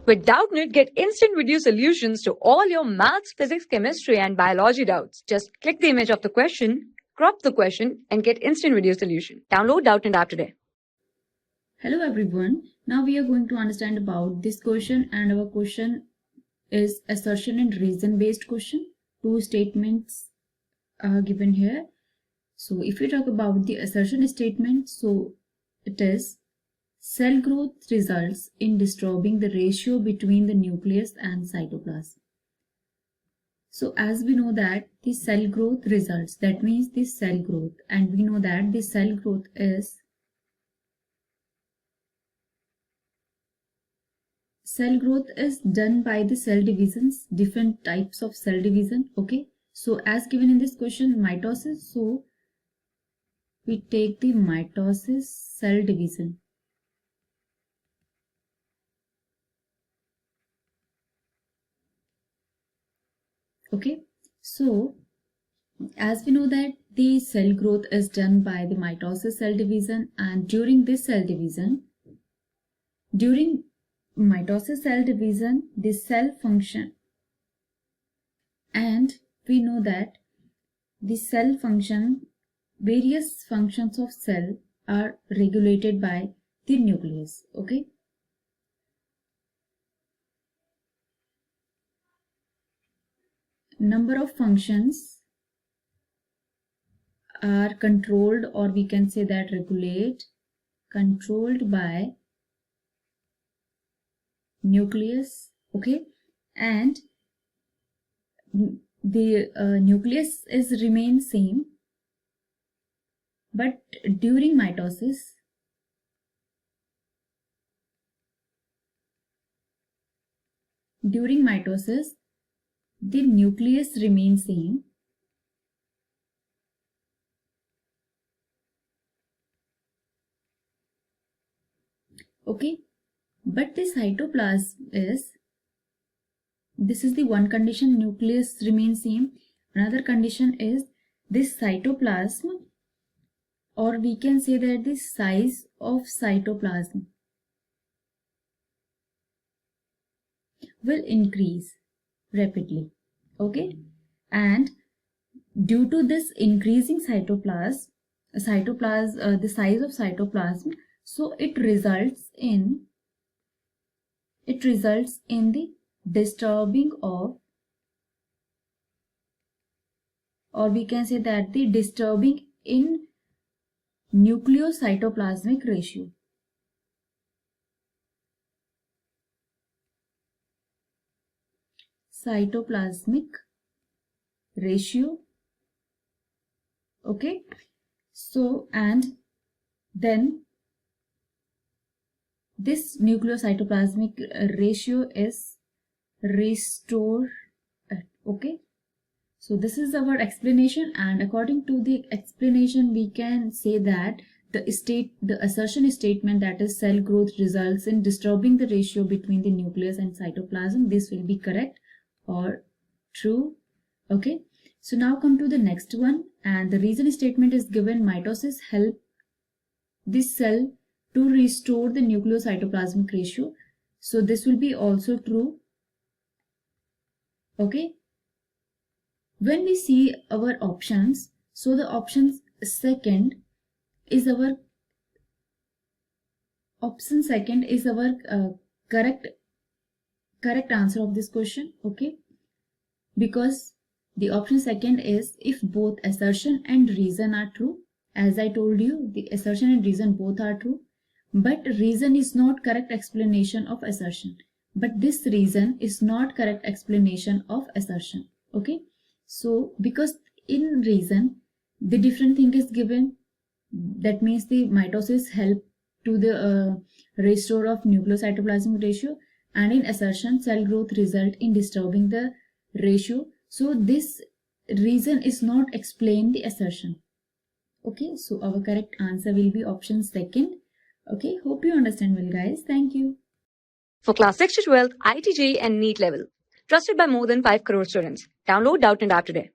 With Doubtnut, get instant video solutions to all your maths, physics, chemistry, and biology doubts. Just click the image of the question, crop the question, and get instant video solution. Download Doubtnut app today. Hello everyone. Now we are going to understand about this question, and our question is assertion and reason based question. Two statements are given here. So if we talk about the assertion statement, so it is cell growth results in disturbing the ratio between the nucleus and cytoplasm. So as we know that the cell growth results, that means the cell growth, and we know that the cell growth is done by the cell divisions, different types of cell division. Okay, so as given in this question, mitosis, so we take the mitosis cell division. Okay, so as we know that the cell growth is done by the mitosis cell division, and during this cell division, during mitosis cell division, the cell function, and we know that the cell function, various functions of cell are regulated by the nucleus. Okay, number of functions are controlled, or we can say that controlled by nucleus. Okay, and the nucleus is remain same, but during mitosis the nucleus remains same, okay, but the cytoplasm is, this is the one condition, nucleus remains same. Another condition is this cytoplasm, or we can say that the size of cytoplasm will increase rapidly. Okay, and due to this increasing the size of cytoplasm, so it results in the disturbing of, or we can say that the disturbing in nucleocytoplasmic ratio. Cytoplasmic ratio. Okay, so and then this nucleocytoplasmic ratio is restored. Okay, so this is our explanation, and according to the explanation we can say that the assertion statement, that is cell growth results in disturbing the ratio between the nucleus and cytoplasm, this will be correct or true. Okay, so now come to the next one, and the reason statement is given mitosis help this cell to restore the nucleocytoplasmic ratio, so this will be also true. Okay, when we see our options, so the option second is our correct answer of this question. Okay, because the option second is if both assertion and reason are true. As I told you, the assertion and reason both are true, but reason is not correct explanation of assertion, but this reason is not correct explanation of assertion. Okay, so because in reason the different thing is given, that means the mitosis help to the restore of nucleocytoplasmic ratio, and in assertion cell growth result in disturbing the ratio, so this reason is not explain the assertion. Okay, so our correct answer will be option second. Okay, hope you understand well, guys. Thank you. For class 6 to 12, IIT JEE and NEET level. Trusted by more than 5 crore students. Download Doubtnut app today.